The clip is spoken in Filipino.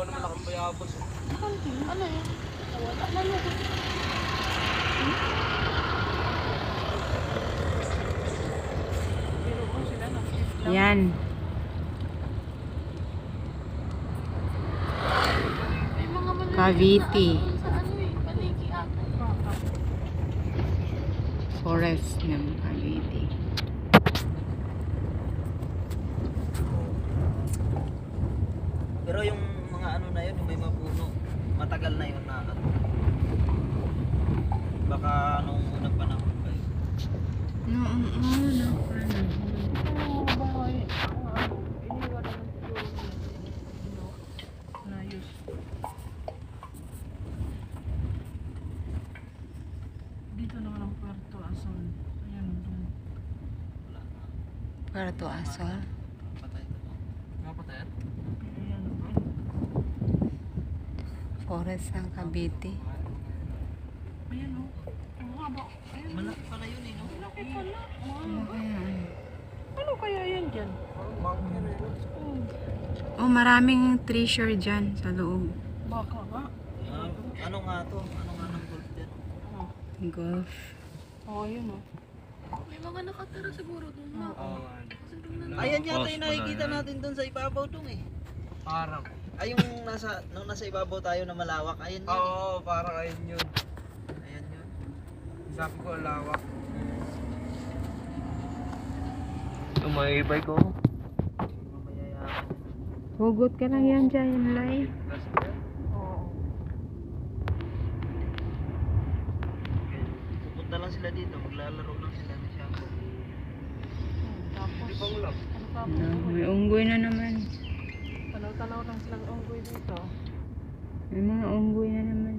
Gawa naman akong bayabas. Ano yun? Wala na yun. Pero kung sila nag-shift lang. Yan. May mga maliliit Cavite. na ano sa ano eh. Paliki ata. Forest ng Cavite. Pero yung mga ano na yun, yung may mga puno, matagal na yun na ano. Baka nung unang panahon pa yun. No. Oo, bahay. Ano, iniwan naman siguro na use. Dito naman ang Puerto Azul. Ayan, doon. Wala na. Puerto Azul. Patay ito. Mapatayan? Ayan, Forest ng Cavite. ayan o. Ang haba. Ayan, Malaki pala yun eh, no? malaki pala. Ano kaya? Ano kaya yan dyan? Parang bunker eh. Oh, maraming treasure dyan sa loob. Baka nga. Ano nga to? Ano nga ng gold dyan? Oh, Golf. ayun o. May mga nakatira siguro doon na. Oo. Ayan yata yung nakikita natin doon sa ibabaw dun eh. Parang. Ay yung nung nasa ibabaw tayo na malawak, ayan yun. Oo, parang ayun yun. Ayan yun. Sabi ko, lawak. Yung may e-bike ko. Mayayaman. Hugot ka lang yan dyan, yung live. Oo. Pupunta lang sila dito, maglalaro lang sila ng shampoo. Tapos, Ibang lang. ano pa po? May unggoy na naman. Tanaw-tanaw lang silang unggoy dito. May mga unggoy na naman.